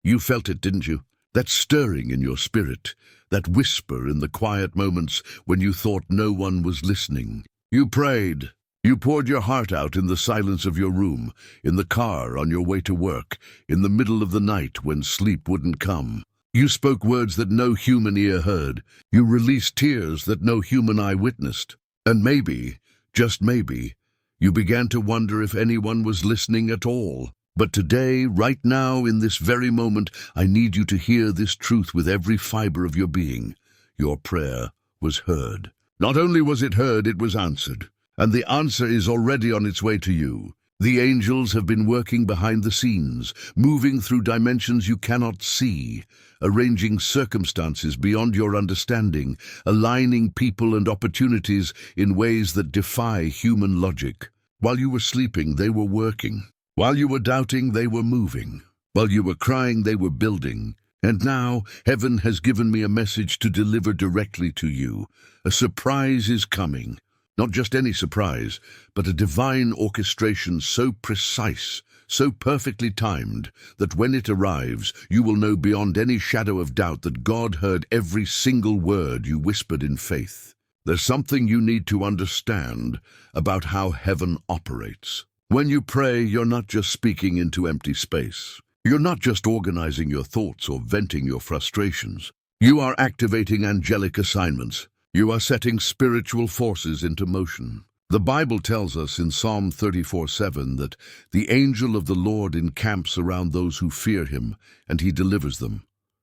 You felt it, didn't you? That stirring in your spirit, that whisper in the quiet moments when you thought no one was listening. You prayed. You poured your heart out in the silence of your room, in the car on your way to work, in the middle of the night when sleep wouldn't come. You spoke words that no human ear heard. You released tears that no human eye witnessed. And maybe, just maybe, you began to wonder if anyone was listening at all. But today, right now, in this very moment, I need you to hear this truth with every fiber of your being. Your prayer was heard. Not only was it heard, it was answered. And the answer is already on its way to you. The angels have been working behind the scenes, moving through dimensions you cannot see, arranging circumstances beyond your understanding, aligning people and opportunities in ways that defy human logic. While you were sleeping, they were working. While you were doubting, they were moving. While you were crying, they were building. And now, heaven has given me a message to deliver directly to you. A surprise is coming. Not just any surprise, but a divine orchestration so precise, so perfectly timed, that when it arrives, you will know beyond any shadow of doubt that God heard every single word you whispered in faith. There's something you need to understand about how heaven operates. When you pray, you're not just speaking into empty space. You're not just organizing your thoughts or venting your frustrations. You are activating angelic assignments. You are setting spiritual forces into motion. The Bible tells us in Psalm 34:7 that the angel of the Lord encamps around those who fear him, and he delivers them.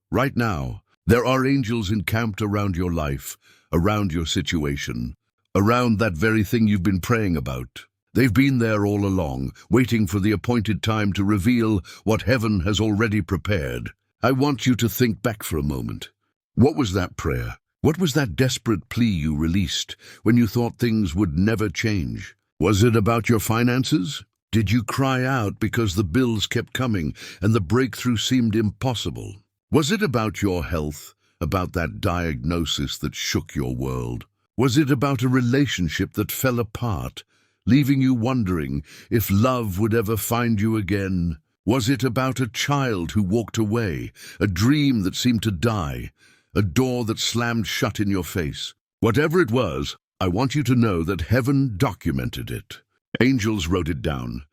Right now, there are angels encamped around your life, around your situation, around that very thing you've been praying about. They've been there all along, waiting for the appointed time to reveal what heaven has already prepared. I want you to think back for a moment. What was that prayer? What was that desperate plea you released when you thought things would never change? Was it about your finances? Did you cry out because the bills kept coming and the breakthrough seemed impossible? Was it about your health, about that diagnosis that shook your world? Was it about a relationship that fell apart, leaving you wondering if love would ever find you again? Was it about a child who walked away, a dream that seemed to die, a door that slammed shut in your face? Whatever it was, I want you to know that heaven documented it. Angels wrote it down.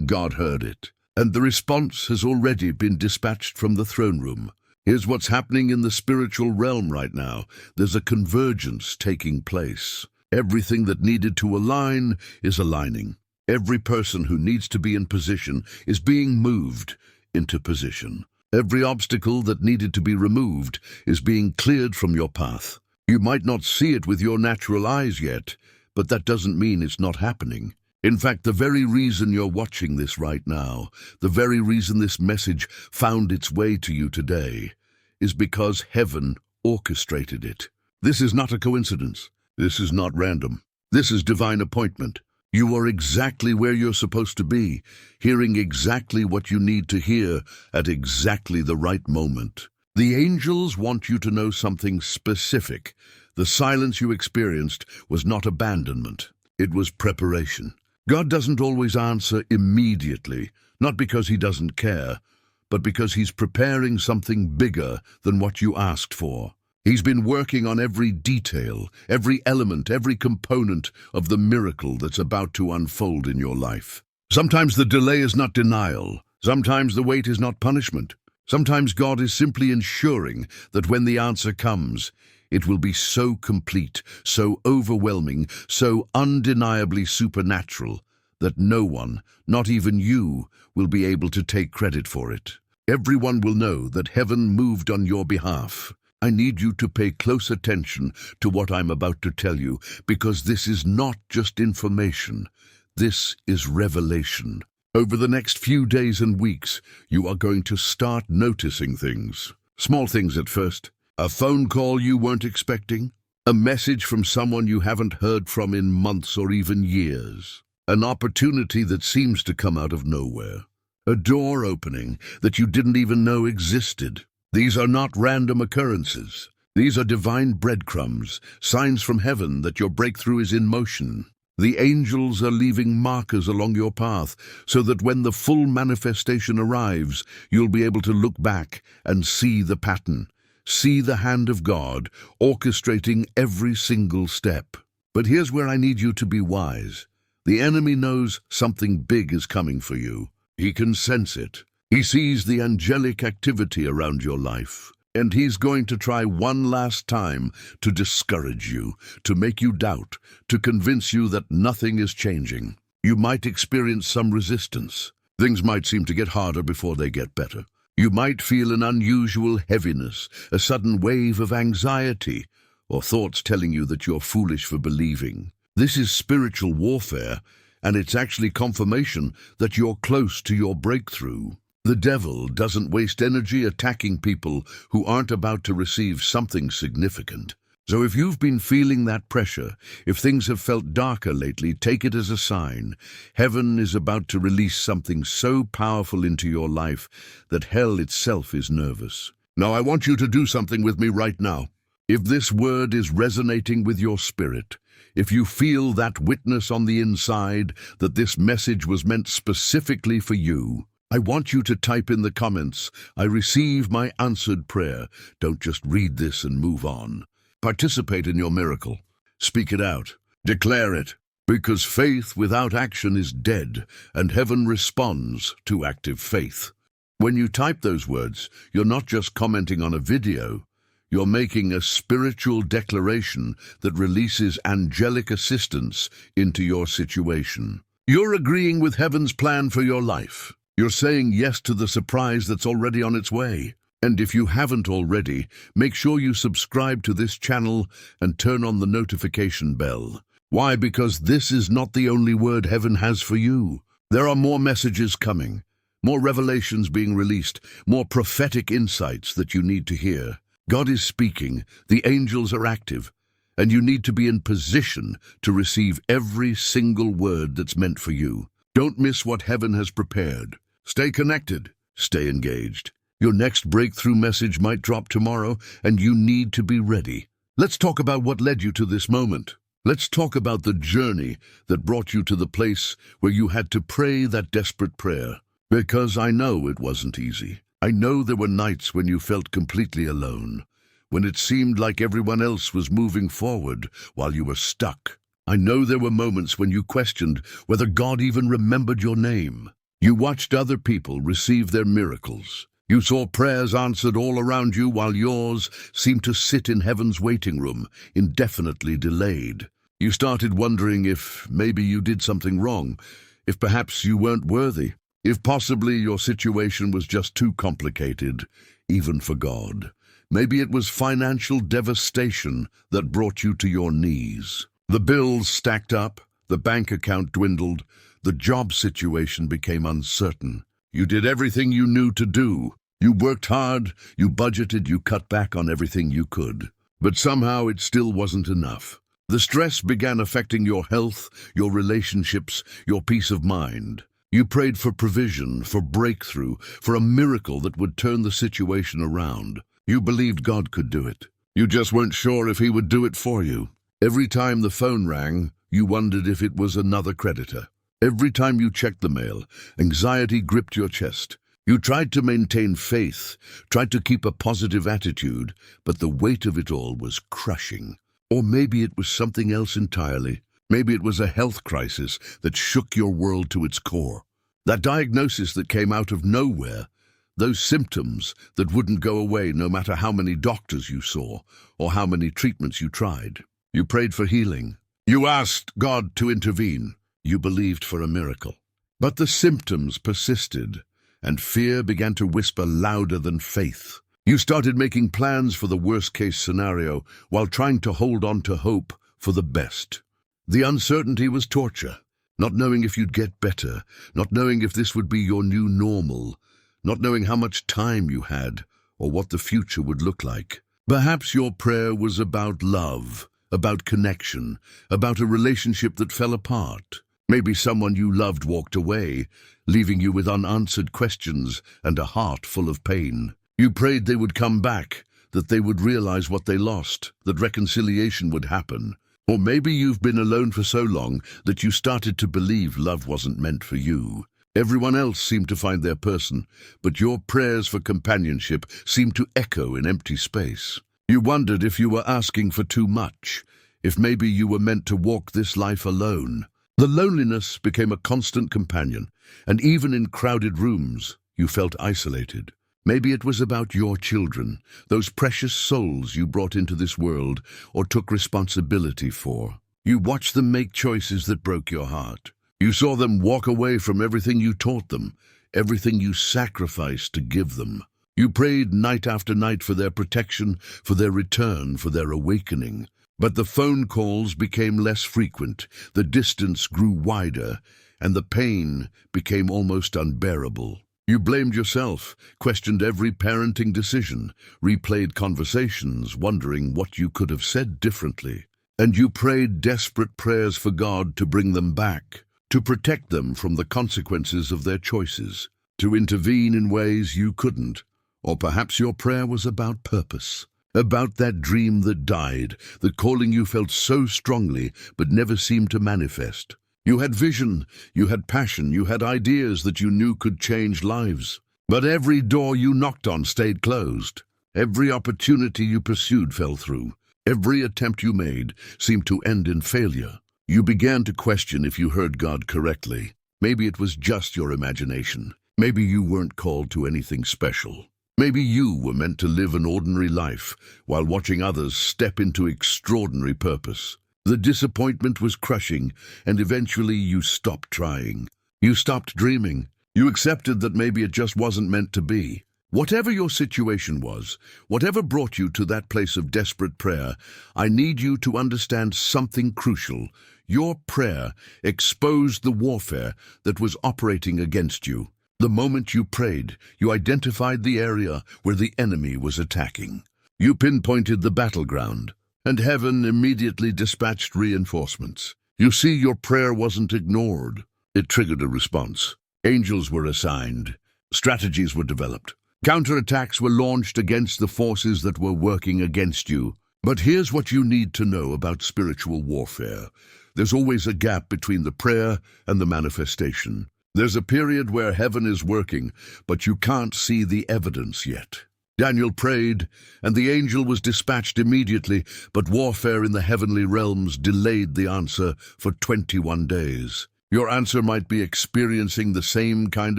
God heard it. And the response has already been dispatched from the throne room. Here's what's happening in the spiritual realm right now. There's a convergence taking place. Everything that needed to align is aligning. Every person who needs to be in position is being moved into position. Every obstacle that needed to be removed is being cleared from your path. You might not see it with your natural eyes yet, but that doesn't mean it's not happening. In fact, the very reason you're watching this right now, the very reason this message found its way to you today, is because heaven orchestrated it. This is not a coincidence. This is not random. This is divine appointment. You are exactly where you're supposed to be, hearing exactly what you need to hear at exactly the right moment. The angels want you to know something specific. The silence you experienced was not abandonment. It was preparation. God doesn't always answer immediately, not because he doesn't care, but because he's preparing something bigger than what you asked for. He's been working on every detail, every element, every component of the miracle that's about to unfold in your life. Sometimes the delay is not denial. Sometimes the wait is not punishment. Sometimes God is simply ensuring that when the answer comes, it will be so complete, so overwhelming, so undeniably supernatural that no one, not even you, will be able to take credit for it. Everyone will know that heaven moved on your behalf. I need you to pay close attention to what I'm about to tell you, because this is not just information. This is revelation. Over the next few days and weeks, you are going to start noticing things. Small things at first. A phone call you weren't expecting. A message from someone you haven't heard from in months or even years. An opportunity that seems to come out of nowhere. A door opening that you didn't even know existed. These are not random occurrences. These are divine breadcrumbs, signs from heaven that your breakthrough is in motion. The angels are leaving markers along your path so that when the full manifestation arrives, you'll be able to look back and see the pattern, see the hand of God orchestrating every single step. But here's where I need you to be wise. The enemy knows something big is coming for you. He can sense it. He sees the angelic activity around your life. And he's going to try one last time to discourage you, to make you doubt, to convince you that nothing is changing. You might experience some resistance. Things might seem to get harder before they get better. You might feel an unusual heaviness, a sudden wave of anxiety, or thoughts telling you that you're foolish for believing. This is spiritual warfare, and it's actually confirmation that you're close to your breakthrough. The devil doesn't waste energy attacking people who aren't about to receive something significant. So if you've been feeling that pressure, if things have felt darker lately, take it as a sign. Heaven is about to release something so powerful into your life that hell itself is nervous. Now I want you to do something with me right now. If this word is resonating with your spirit, if you feel that witness on the inside that this message was meant specifically for you, I want you to type in the comments, "I receive my answered prayer." Don't just read this and move on. Participate in your miracle. Speak it out. Declare it. Because faith without action is dead, and heaven responds to active faith. When you type those words, you're not just commenting on a video. You're making a spiritual declaration that releases angelic assistance into your situation. You're agreeing with heaven's plan for your life. You're saying yes to the surprise that's already on its way. And if you haven't already, make sure you subscribe to this channel and turn on the notification bell. Why? Because this is not the only word heaven has for you. There are more messages coming, more revelations being released, more prophetic insights that you need to hear. God is speaking, the angels are active, and you need to be in position to receive every single word that's meant for you. Don't miss what heaven has prepared. Stay connected. Stay engaged. Your next breakthrough message might drop tomorrow, and you need to be ready. Let's talk about what led you to this moment. Let's talk about the journey that brought you to the place where you had to pray that desperate prayer. Because I know it wasn't easy. I know there were nights when you felt completely alone, when it seemed like everyone else was moving forward while you were stuck. I know there were moments when you questioned whether God even remembered your name. You watched other people receive their miracles. You saw prayers answered all around you while yours seemed to sit in heaven's waiting room, indefinitely delayed. You started wondering if maybe you did something wrong, if perhaps you weren't worthy, if possibly your situation was just too complicated, even for God. Maybe it was financial devastation that brought you to your knees. The bills stacked up, the bank account dwindled, the job situation became uncertain. You did everything you knew to do. You worked hard, you budgeted, you cut back on everything you could. But somehow it still wasn't enough. The stress began affecting your health, your relationships, your peace of mind. You prayed for provision, for breakthrough, for a miracle that would turn the situation around. You believed God could do it. You just weren't sure if He would do it for you. Every time the phone rang, you wondered if it was another creditor. Every time you checked the mail, anxiety gripped your chest. You tried to maintain faith, tried to keep a positive attitude, but the weight of it all was crushing. Or maybe it was something else entirely. Maybe it was a health crisis that shook your world to its core. That diagnosis that came out of nowhere, those symptoms that wouldn't go away no matter how many doctors you saw or how many treatments you tried. You prayed for healing. You asked God to intervene. You believed for a miracle. But the symptoms persisted, and fear began to whisper louder than faith. You started making plans for the worst-case scenario while trying to hold on to hope for the best. The uncertainty was torture, not knowing if you'd get better, not knowing if this would be your new normal, not knowing how much time you had or what the future would look like. Perhaps your prayer was about love, about connection, about a relationship that fell apart. Maybe someone you loved walked away, leaving you with unanswered questions and a heart full of pain. You prayed they would come back, that they would realize what they lost, that reconciliation would happen. Or maybe you've been alone for so long that you started to believe love wasn't meant for you. Everyone else seemed to find their person, but your prayers for companionship seemed to echo in empty space. You wondered if you were asking for too much, if maybe you were meant to walk this life alone. The loneliness became a constant companion, and even in crowded rooms, you felt isolated. Maybe it was about your children, those precious souls you brought into this world or took responsibility for. You watched them make choices that broke your heart. You saw them walk away from everything you taught them, everything you sacrificed to give them. You prayed night after night for their protection, for their return, for their awakening. But the phone calls became less frequent, the distance grew wider, and the pain became almost unbearable. You blamed yourself, questioned every parenting decision, replayed conversations, wondering what you could have said differently. And you prayed desperate prayers for God to bring them back, to protect them from the consequences of their choices, to intervene in ways you couldn't. Or perhaps your prayer was about purpose, about that dream that died, the calling you felt so strongly but never seemed to manifest. You had vision, you had passion, you had ideas that you knew could change lives. But every door you knocked on stayed closed. Every opportunity you pursued fell through. Every attempt you made seemed to end in failure. You began to question if you heard God correctly. Maybe it was just your imagination. Maybe you weren't called to anything special. Maybe you were meant to live an ordinary life while watching others step into extraordinary purpose. The disappointment was crushing, and eventually you stopped trying. You stopped dreaming. You accepted that maybe it just wasn't meant to be. Whatever your situation was, whatever brought you to that place of desperate prayer, I need you to understand something crucial. Your prayer exposed the warfare that was operating against you. The moment you prayed, you identified the area where the enemy was attacking. You pinpointed the battleground, and heaven immediately dispatched reinforcements. You see, your prayer wasn't ignored. It triggered a response. Angels were assigned. Strategies were developed. Counterattacks were launched against the forces that were working against you. But here's what you need to know about spiritual warfare. There's always a gap between the prayer and the manifestation. There's a period where heaven is working, but you can't see the evidence yet. Daniel prayed, and the angel was dispatched immediately, but warfare in the heavenly realms delayed the answer for 21 days. Your answer might be experiencing the same kind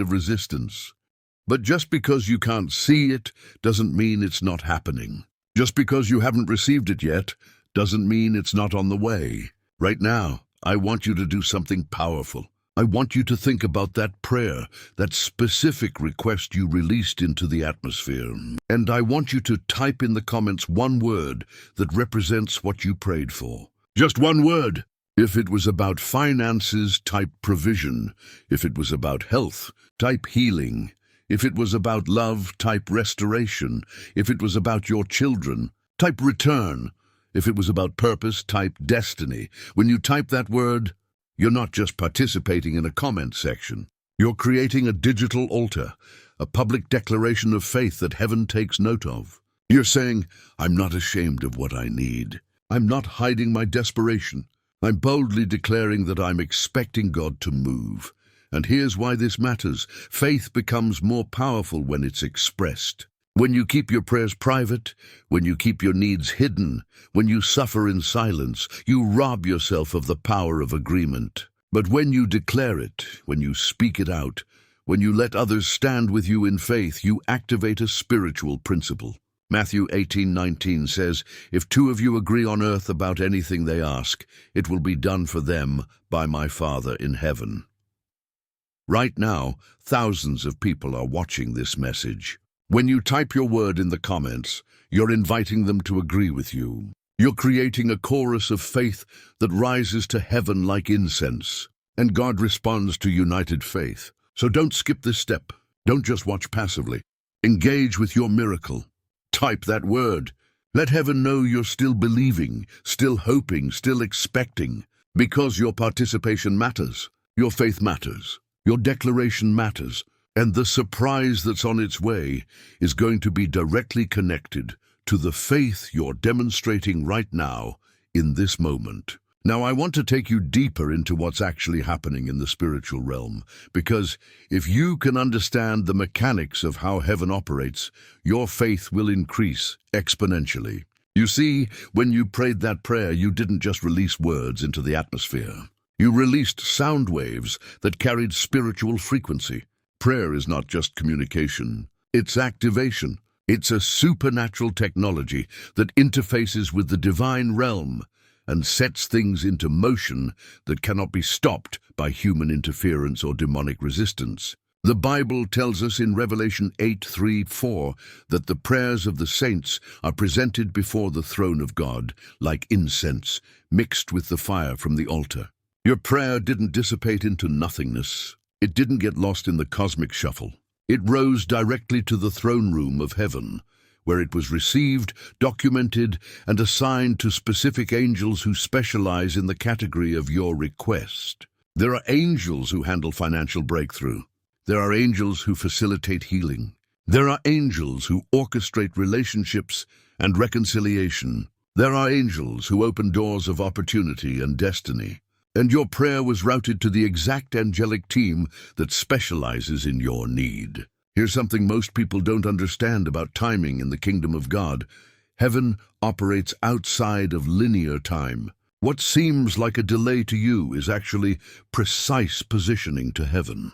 of resistance. But just because you can't see it doesn't mean it's not happening. Just because you haven't received it yet doesn't mean it's not on the way. Right now, I want you to do something powerful. I want you to think about that prayer, that specific request you released into the atmosphere. And I want you to type in the comments one word that represents what you prayed for. Just one word. If it was about finances, type provision. If it was about health, type healing. If it was about love, type restoration. If it was about your children, type return. If it was about purpose, type destiny. When you type that word, you're not just participating in a comment section. You're creating a digital altar, a public declaration of faith that heaven takes note of. You're saying, I'm not ashamed of what I need. I'm not hiding my desperation. I'm boldly declaring that I'm expecting God to move. And here's why this matters. Faith becomes more powerful when it's expressed. When you keep your prayers private, when you keep your needs hidden, when you suffer in silence, you rob yourself of the power of agreement. But when you declare it, when you speak it out, when you let others stand with you in faith, you activate a spiritual principle. Matthew 18:19 says, "If two of you agree on earth about anything they ask, it will be done for them by my Father in heaven." Right now, thousands of people are watching this message. When you type your word in the comments, you're inviting them to agree with you. You're creating a chorus of faith that rises to heaven like incense, and God responds to united faith. So don't skip this step. Don't just watch passively. Engage with your miracle. Type that word. Let heaven know you're still believing, still hoping, still expecting, because your participation matters. Your faith matters. Your declaration matters. And the surprise that's on its way is going to be directly connected to the faith you're demonstrating right now in this moment. Now, I want to take you deeper into what's actually happening in the spiritual realm, because if you can understand the mechanics of how heaven operates, your faith will increase exponentially. You see, when you prayed that prayer, you didn't just release words into the atmosphere. You released sound waves that carried spiritual frequency. Prayer is not just communication, it's activation. It's a supernatural technology that interfaces with the divine realm and sets things into motion that cannot be stopped by human interference or demonic resistance. The Bible tells us in Revelation 8:3-4 that the prayers of the saints are presented before the throne of God like incense mixed with the fire from the altar. Your prayer didn't dissipate into nothingness. It didn't get lost in the cosmic shuffle. It rose directly to the throne room of heaven, where it was received, documented, and assigned to specific angels who specialize in the category of your request. There are angels who handle financial breakthrough. There are angels who facilitate healing. There are angels who orchestrate relationships and reconciliation. There are angels who open doors of opportunity and destiny. And your prayer was routed to the exact angelic team that specializes in your need. Here's something most people don't understand about timing in the kingdom of God. Heaven operates outside of linear time. What seems like a delay to you is actually precise positioning to heaven.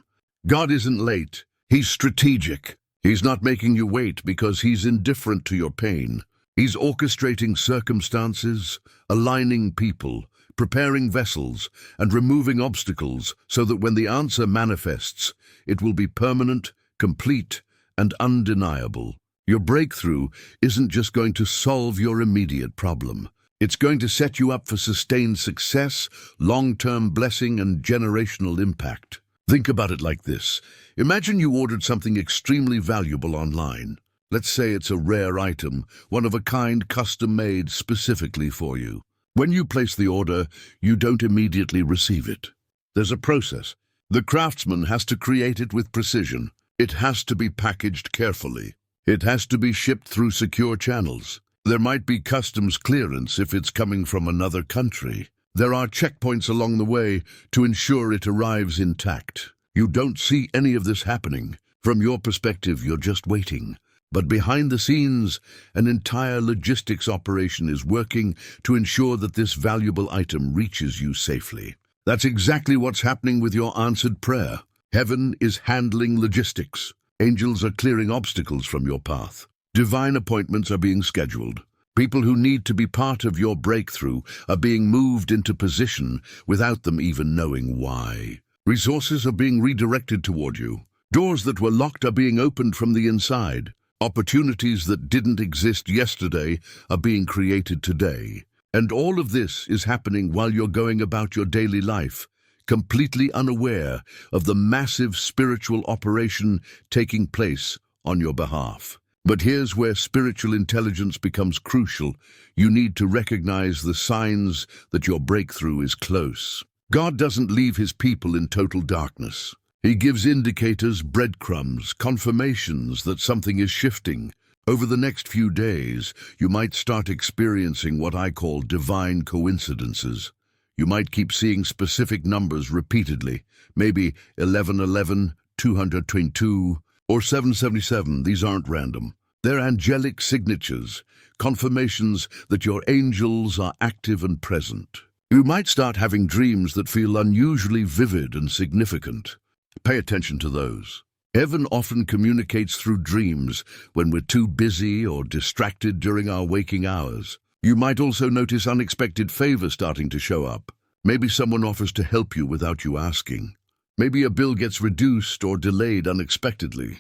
God isn't late. He's strategic. He's not making you wait because he's indifferent to your pain. He's orchestrating circumstances, aligning people, preparing vessels, and removing obstacles so that when the answer manifests, it will be permanent, complete, and undeniable. Your breakthrough isn't just going to solve your immediate problem. It's going to set you up for sustained success, long-term blessing, and generational impact. Think about it like this. Imagine you ordered something extremely valuable online. Let's say it's a rare item, one of a kind, custom-made specifically for you. When you place the order, you don't immediately receive it. There's a process. The craftsman has to create it with precision. It has to be packaged carefully. It has to be shipped through secure channels. There might be customs clearance if it's coming from another country. There are checkpoints along the way to ensure it arrives intact. You don't see any of this happening. From your perspective, you're just waiting. But behind the scenes, an entire logistics operation is working to ensure that this valuable item reaches you safely. That's exactly what's happening with your answered prayer. Heaven is handling logistics. Angels are clearing obstacles from your path. Divine appointments are being scheduled. People who need to be part of your breakthrough are being moved into position without them even knowing why. Resources are being redirected toward you. Doors that were locked are being opened from the inside. Opportunities that didn't exist yesterday are being created today. And all of this is happening while you're going about your daily life, completely unaware of the massive spiritual operation taking place on your behalf. But here's where spiritual intelligence becomes crucial. You need to recognize the signs that your breakthrough is close. God doesn't leave his people in total darkness. He gives indicators, breadcrumbs, confirmations that something is shifting. Over the next few days, you might start experiencing what I call divine coincidences. You might keep seeing specific numbers repeatedly, maybe 1111, 222, or 777. These aren't random. They're angelic signatures, confirmations that your angels are active and present. You might start having dreams that feel unusually vivid and significant. Pay attention to those. Heaven often communicates through dreams when we're too busy or distracted during our waking hours. You might also notice unexpected favor starting to show up. Maybe someone offers to help you without you asking. Maybe a bill gets reduced or delayed unexpectedly.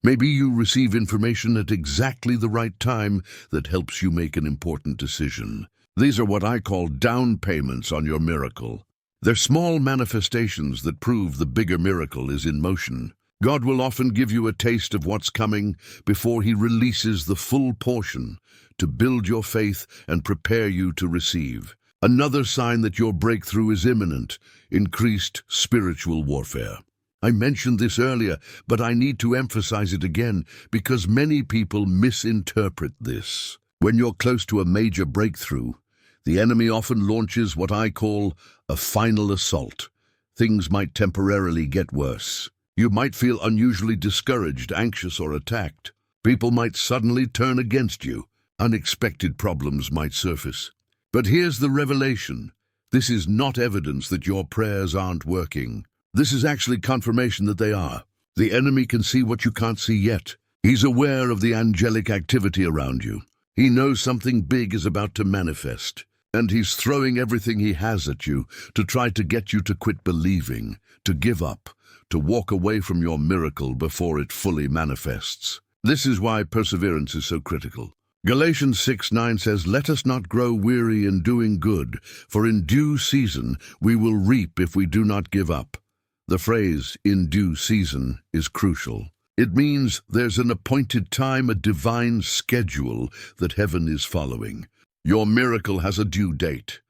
Maybe you receive information at exactly the right time that helps you make an important decision. These are what I call down payments on your miracle. They're small manifestations that prove the bigger miracle is in motion. God will often give you a taste of what's coming before he releases the full portion to build your faith and prepare you to receive. Another sign that your breakthrough is imminent: increased spiritual warfare. I mentioned this earlier, but I need to emphasize it again because many people misinterpret this. When you're close to a major breakthrough, The enemy often launches what I call a final assault. Things might temporarily get worse. You might feel unusually discouraged, anxious, or attacked. People might suddenly turn against you. Unexpected problems might surface. But here's the revelation. This is not evidence that your prayers aren't working. This is actually confirmation that they are. The enemy can see what you can't see yet. He's aware of the angelic activity around you. He knows something big is about to manifest. And he's throwing everything he has at you to try to get you to quit believing, to give up, to walk away from your miracle before it fully manifests. This is why perseverance is so critical. Galatians 6:9 says, "Let us not grow weary in doing good, for in due season we will reap if we do not give up." The phrase, "in due season," is crucial. It means there's an appointed time, a divine schedule that heaven is following. Your miracle has a due date.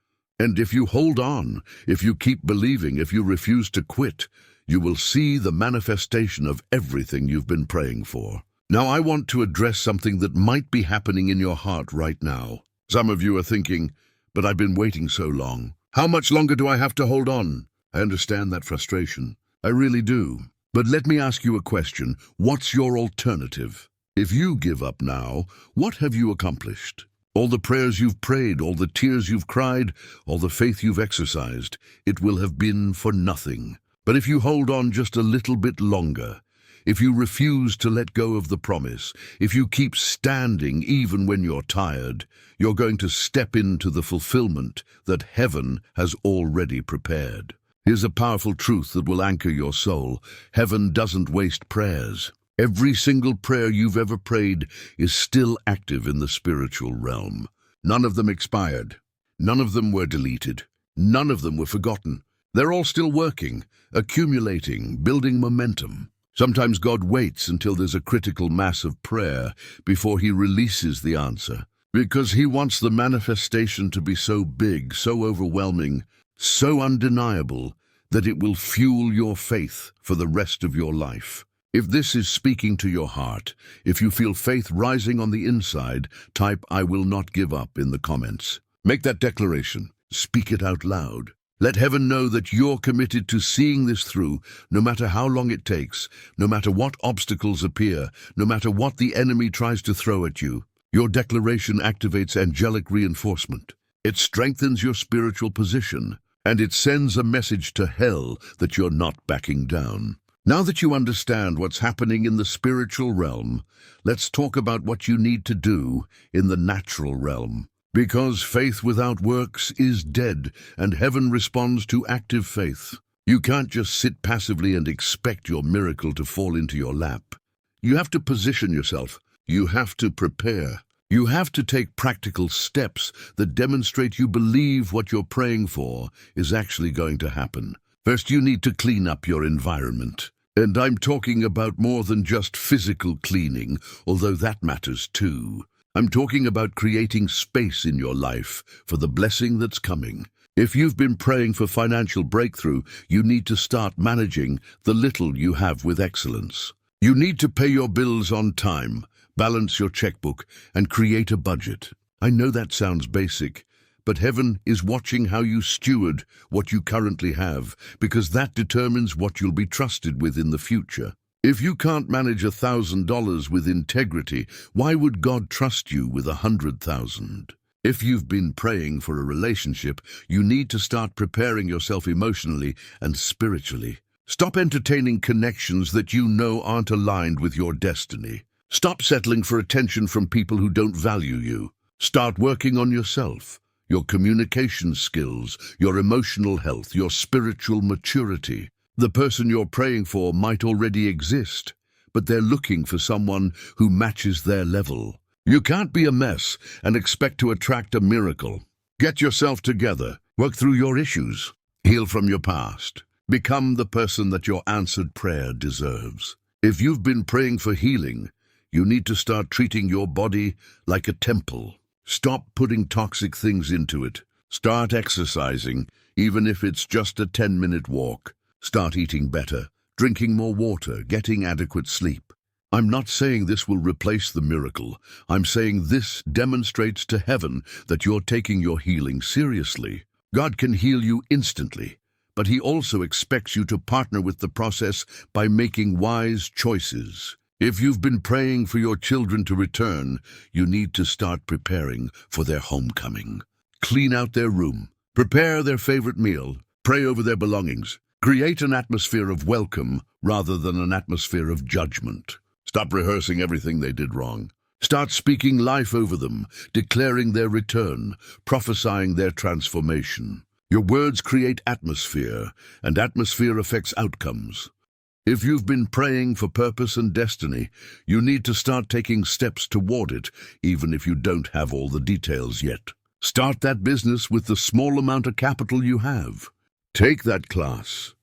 And if you hold on, if you keep believing, if you refuse to quit, you will see the manifestation of everything you've been praying for. Now, I want to address something that might be happening in your heart right now. Some of you are thinking, "But I've been waiting so long. How much longer do I have to hold on?" I understand that frustration. I really do. But let me ask you a question. What's your alternative? If you give up now, what have you accomplished? All the prayers you've prayed, all the tears you've cried, all the faith you've exercised, it will have been for nothing. But if you hold on just a little bit longer, if you refuse to let go of the promise, if you keep standing even when you're tired, you're going to step into the fulfillment that heaven has already prepared. Here's a powerful truth that will anchor your soul. Heaven doesn't waste prayers. Every single prayer you've ever prayed is still active in the spiritual realm. None of them expired. None of them were deleted. None of them were forgotten. They're all still working, accumulating, building momentum. Sometimes God waits until there's a critical mass of prayer before he releases the answer, because he wants the manifestation to be so big, so overwhelming, so undeniable, that it will fuel your faith for the rest of your life. If this is speaking to your heart, if you feel faith rising on the inside, type "I will not give up" in the comments. Make that declaration. Speak it out loud. Let heaven know that you're committed to seeing this through, no matter how long it takes, no matter what obstacles appear, no matter what the enemy tries to throw at you. Your declaration activates angelic reinforcement. It strengthens your spiritual position, and it sends a message to hell that you're not backing down. Now that you understand what's happening in the spiritual realm, let's talk about what you need to do in the natural realm. Because faith without works is dead, and heaven responds to active faith. You can't just sit passively and expect your miracle to fall into your lap. You have to position yourself. You have to prepare. You have to take practical steps that demonstrate you believe what you're praying for is actually going to happen. First, you need to clean up your environment. And I'm talking about more than just physical cleaning, although that matters too. I'm talking about creating space in your life for the blessing that's coming. If you've been praying for financial breakthrough, you need to start managing the little you have with excellence. You need to pay your bills on time, balance your checkbook, and create a budget. I know that sounds basic, but heaven is watching how you steward what you currently have, because that determines what you'll be trusted with in the future. If you can't manage $1,000 with integrity, why would God trust you with 100,000? If you've been praying for a relationship, you need to start preparing yourself emotionally and spiritually. Stop entertaining connections that you know aren't aligned with your destiny. Stop settling for attention from people who don't value you. Start working on yourself, your communication skills, your emotional health, your spiritual maturity. The person you're praying for might already exist, but they're looking for someone who matches their level. You can't be a mess and expect to attract a miracle. Get yourself together, work through your issues, heal from your past. Become the person that your answered prayer deserves. If you've been praying for healing, you need to start treating your body like a temple. Stop putting toxic things into it. Start exercising, even if it's just a 10-minute walk. Start eating better, drinking more water, getting adequate sleep. I'm not saying this will replace the miracle. I'm saying this demonstrates to heaven that you're taking your healing seriously. God can heal you instantly, but He also expects you to partner with the process by making wise choices. If you've been praying for your children to return, you need to start preparing for their homecoming. Clean out their room, prepare their favorite meal, pray over their belongings. Create an atmosphere of welcome rather than an atmosphere of judgment. Stop rehearsing everything they did wrong. Start speaking life over them, declaring their return, prophesying their transformation. Your words create atmosphere, and atmosphere affects outcomes. If you've been praying for purpose and destiny, you need to start taking steps toward it, even if you don't have all the details yet. Start that business with the small amount of capital you have. Take that class.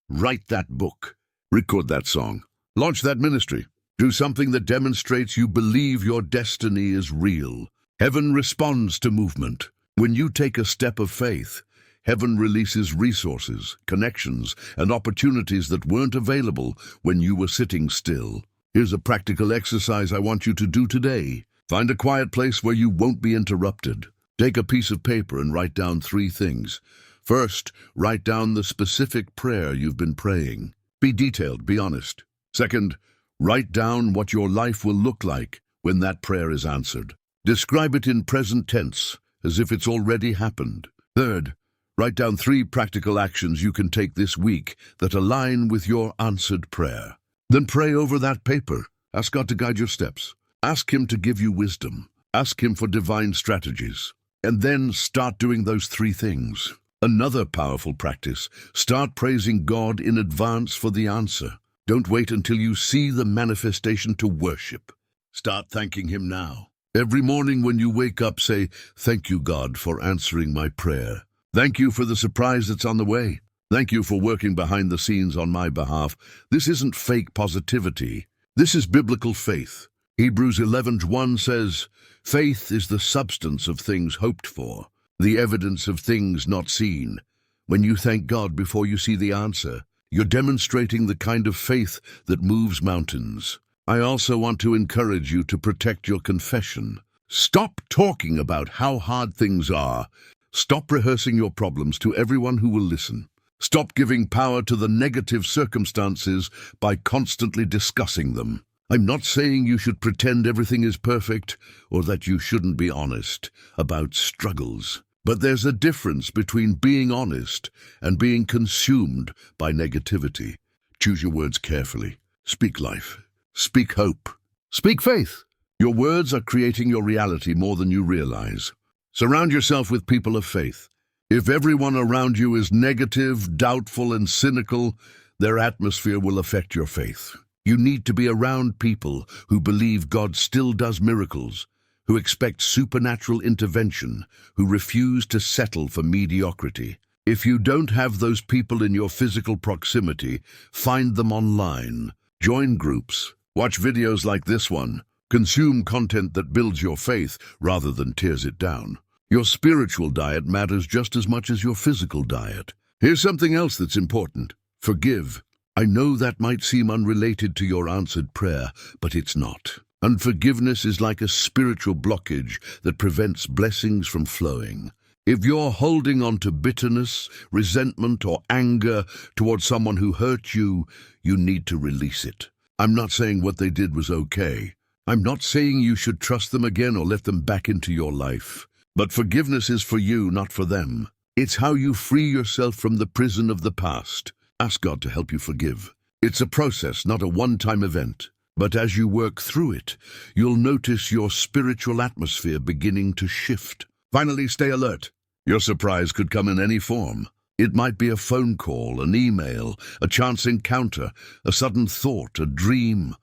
Write that book. Record that song. Launch that ministry. Do something that demonstrates you believe your destiny is real. Heaven responds to movement. When you take a step of faith, heaven releases resources, connections, and opportunities that weren't available when you were sitting still. Here's a practical exercise I want you to do today. Find a quiet place where you won't be interrupted. Take a piece of paper and write down 3 things. First, write down the specific prayer you've been praying. Be detailed, be honest. Second, write down what your life will look like when that prayer is answered. Describe it in present tense, as if it's already happened. Third, write down 3 practical actions you can take this week that align with your answered prayer. Then pray over that paper. Ask God to guide your steps. Ask Him to give you wisdom. Ask Him for divine strategies. And then start doing those 3 things. Another powerful practice, start praising God in advance for the answer. Don't wait until you see the manifestation to worship. Start thanking Him now. Every morning when you wake up, say, "Thank you, God, for answering my prayer. Thank you for the surprise that's on the way. Thank you for working behind the scenes on my behalf." This isn't fake positivity. This is biblical faith. Hebrews 11:1 says, "Faith is the substance of things hoped for, the evidence of things not seen." When you thank God before you see the answer, you're demonstrating the kind of faith that moves mountains. I also want to encourage you to protect your confession. Stop talking about how hard things are. Stop rehearsing your problems to everyone who will listen. Stop giving power to the negative circumstances by constantly discussing them. I'm not saying you should pretend everything is perfect or that you shouldn't be honest about struggles. But there's a difference between being honest and being consumed by negativity. Choose your words carefully. Speak life. Speak hope. Speak faith. Your words are creating your reality more than you realize. Surround yourself with people of faith. If everyone around you is negative, doubtful, and cynical, their atmosphere will affect your faith. You need to be around people who believe God still does miracles, who expect supernatural intervention, who refuse to settle for mediocrity. If you don't have those people in your physical proximity, find them online. Join groups. Watch videos like this one. Consume content that builds your faith rather than tears it down. Your spiritual diet matters just as much as your physical diet. Here's something else that's important. Forgive. I know that might seem unrelated to your answered prayer, but it's not. Unforgiveness is like a spiritual blockage that prevents blessings from flowing. If you're holding on to bitterness, resentment, or anger towards someone who hurt you, you need to release it. I'm not saying what they did was okay. I'm not saying you should trust them again or let them back into your life. But forgiveness is for you, not for them. It's how you free yourself from the prison of the past. Ask God to help you forgive. It's a process, not a one-time event. But as you work through it, you'll notice your spiritual atmosphere beginning to shift. Finally, stay alert. Your surprise could come in any form. It might be a phone call, an email, a chance encounter, a sudden thought, a dream,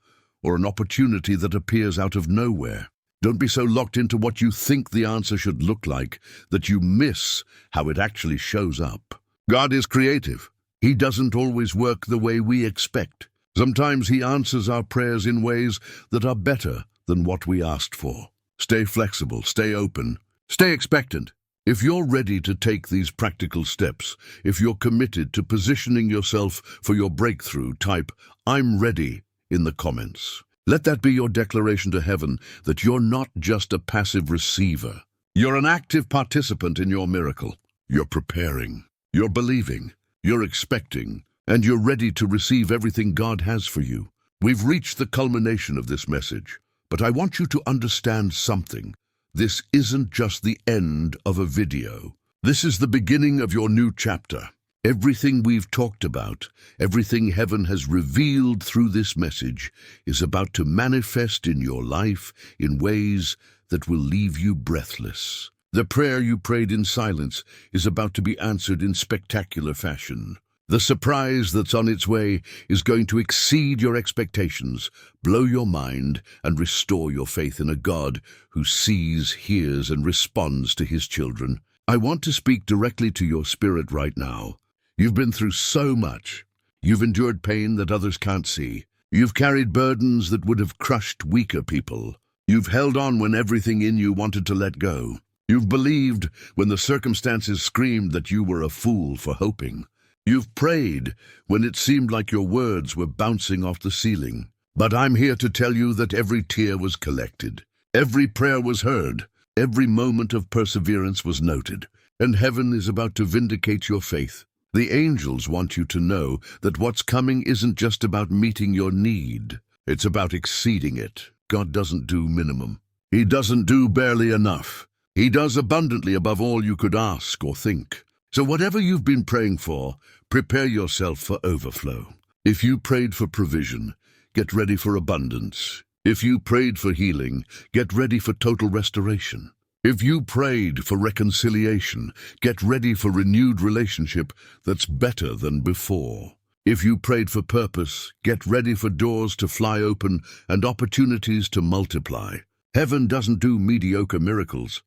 or an opportunity that appears out of nowhere. Don't be so locked into what you think the answer should look like that you miss how it actually shows up. God is creative. He doesn't always work the way we expect. Sometimes He answers our prayers in ways that are better than what we asked for. Stay flexible, stay open, stay expectant. If you're ready to take these practical steps, if you're committed to positioning yourself for your breakthrough, type "I'm ready" in the comments. Let that be your declaration to heaven that you're not just a passive receiver. You're an active participant in your miracle. You're preparing, you're believing, you're expecting, and you're ready to receive everything God has for you. We've reached the culmination of this message, but I want you to understand something. This isn't just the end of a video. This is the beginning of your new chapter. Everything we've talked about, everything heaven has revealed through this message, is about to manifest in your life in ways that will leave you breathless. The prayer you prayed in silence is about to be answered in spectacular fashion. The surprise that's on its way is going to exceed your expectations, blow your mind, and restore your faith in a God who sees, hears, and responds to his children. I want to speak directly to your spirit right now. You've been through so much. You've endured pain that others can't see. You've carried burdens that would have crushed weaker people. You've held on when everything in you wanted to let go. You've believed when the circumstances screamed that you were a fool for hoping. You've prayed when it seemed like your words were bouncing off the ceiling. But I'm here to tell you that every tear was collected. Every prayer was heard. Every moment of perseverance was noted. And heaven is about to vindicate your faith. The angels want you to know that what's coming isn't just about meeting your need. It's about exceeding it. God doesn't do minimum. He doesn't do barely enough. He does abundantly above all you could ask or think. So whatever you've been praying for, prepare yourself for overflow. If you prayed for provision, get ready for abundance. If you prayed for healing, get ready for total restoration. If you prayed for reconciliation, get ready for renewed relationship that's better than before. If you prayed for purpose, get ready for doors to fly open and opportunities to multiply. Heaven doesn't do mediocre miracles.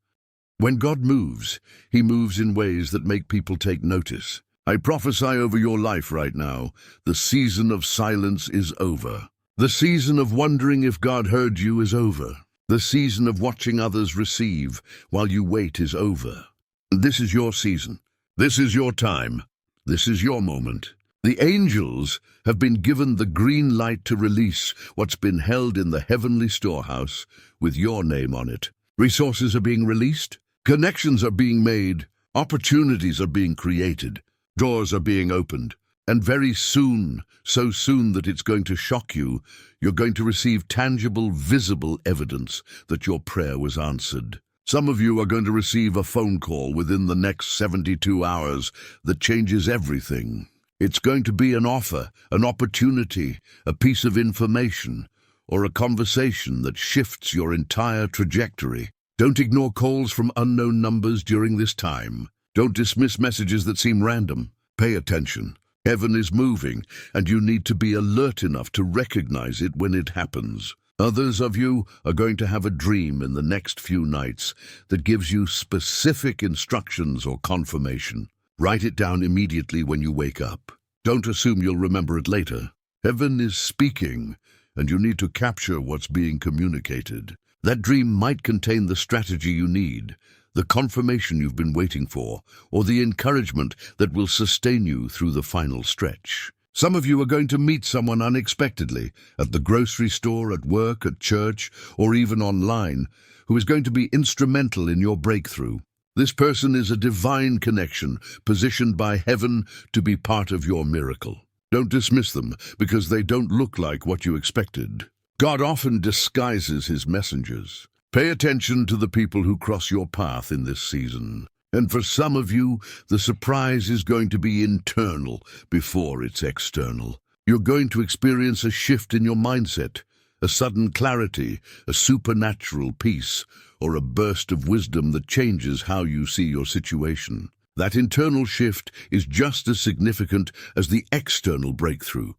When God moves, he moves in ways that make people take notice. I prophesy over your life right now, the season of silence is over. The season of wondering if God heard you is over. The season of watching others receive while you wait is over. This is your season. This is your time. This is your moment. The angels have been given the green light to release what's been held in the heavenly storehouse with your name on it. Resources are being released. Connections are being made. Opportunities are being created. Doors are being opened. And very soon, so soon that it's going to shock you, you're going to receive tangible, visible evidence that your prayer was answered. Some of you are going to receive a phone call within the next 72 hours that changes everything. It's going to be an offer, an opportunity, a piece of information, or a conversation that shifts your entire trajectory. Don't ignore calls from unknown numbers during this time. Don't dismiss messages that seem random. Pay attention. Heaven is moving, and you need to be alert enough to recognize it when it happens. Others of you are going to have a dream in the next few nights that gives you specific instructions or confirmation. Write it down immediately when you wake up. Don't assume you'll remember it later. Heaven is speaking, and you need to capture what's being communicated. That dream might contain the strategy you need, the confirmation you've been waiting for, or the encouragement that will sustain you through the final stretch. Some of you are going to meet someone unexpectedly, at the grocery store, at work, at church, or even online, who is going to be instrumental in your breakthrough. This person is a divine connection, positioned by heaven to be part of your miracle. Don't dismiss them, because they don't look like what you expected. God often disguises his messengers. Pay attention to the people who cross your path in this season. And for some of you, the surprise is going to be internal before it's external. You're going to experience a shift in your mindset, a sudden clarity, a supernatural peace, or a burst of wisdom that changes how you see your situation. That internal shift is just as significant as the external breakthrough,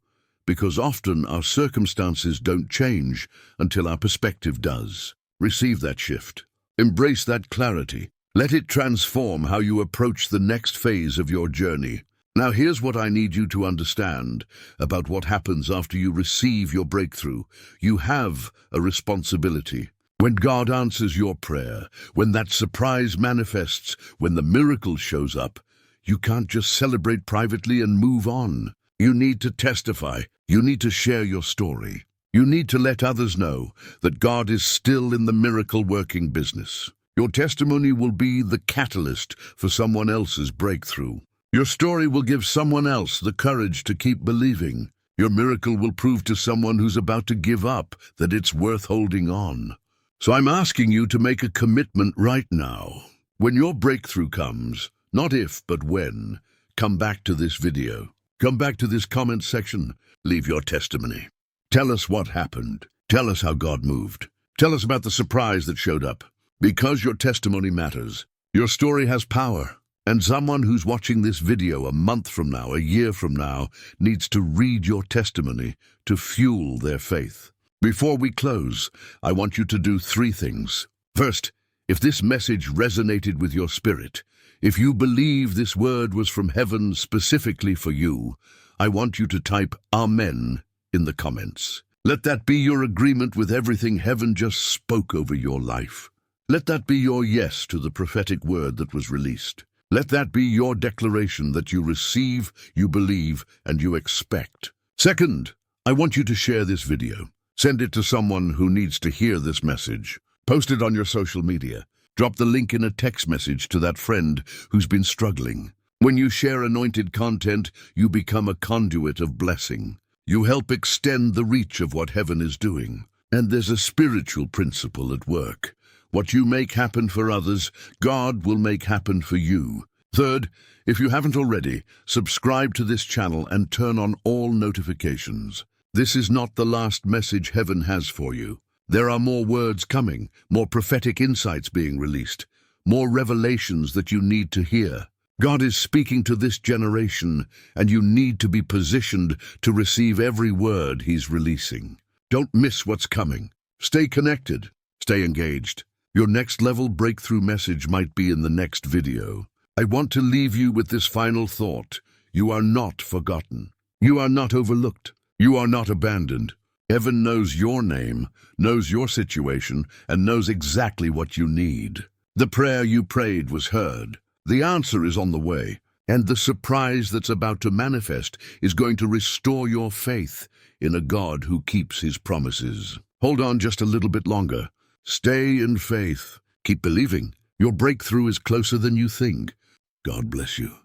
because often our circumstances don't change until our perspective does. Receive that shift. Embrace that clarity. Let it transform how you approach the next phase of your journey. Now here's what I need you to understand about what happens after you receive your breakthrough. You have a responsibility. When God answers your prayer, when that surprise manifests, when the miracle shows up, you can't just celebrate privately and move on. You need to testify. You need to share your story. You need to let others know that God is still in the miracle-working business. Your testimony will be the catalyst for someone else's breakthrough. Your story will give someone else the courage to keep believing. Your miracle will prove to someone who's about to give up that it's worth holding on. So I'm asking you to make a commitment right now. When your breakthrough comes, not if, but when, come back to this video. Come back to this comment section. Leave your testimony. Tell us what happened. Tell us how God moved. Tell us about the surprise that showed up. Because your testimony matters. Your story has power. And someone who's watching this video a month from now, a year from now, needs to read your testimony to fuel their faith. Before we close, I want you to do 3 things. First, if this message resonated with your spirit, if you believe this word was from heaven specifically for you, I want you to type Amen in the comments. Let that be your agreement with everything heaven just spoke over your life. Let that be your yes to the prophetic word that was released. Let that be your declaration that you receive, you believe, and you expect. Second, I want you to share this video. Send it to someone who needs to hear this message. Post it on your social media. Drop the link in a text message to that friend who's been struggling. When you share anointed content, you become a conduit of blessing. You help extend the reach of what heaven is doing. And there's a spiritual principle at work. What you make happen for others, God will make happen for you. Third, if you haven't already, subscribe to this channel and turn on all notifications. This is not the last message heaven has for you. There are more words coming, more prophetic insights being released, more revelations that you need to hear. God is speaking to this generation, and you need to be positioned to receive every word He's releasing. Don't miss what's coming. Stay connected. Stay engaged. Your next level breakthrough message might be in the next video. I want to leave you with this final thought. You are not forgotten. You are not overlooked. You are not abandoned. Heaven knows your name, knows your situation, and knows exactly what you need. The prayer you prayed was heard. The answer is on the way, and the surprise that's about to manifest is going to restore your faith in a God who keeps His promises. Hold on just a little bit longer. Stay in faith. Keep believing. Your breakthrough is closer than you think. God bless you.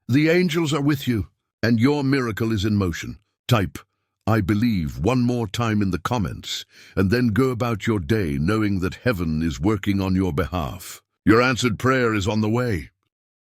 The angels are with you, and your miracle is in motion. Type, I believe, one more time in the comments, and then go about your day knowing that heaven is working on your behalf. Your answered prayer is on the way.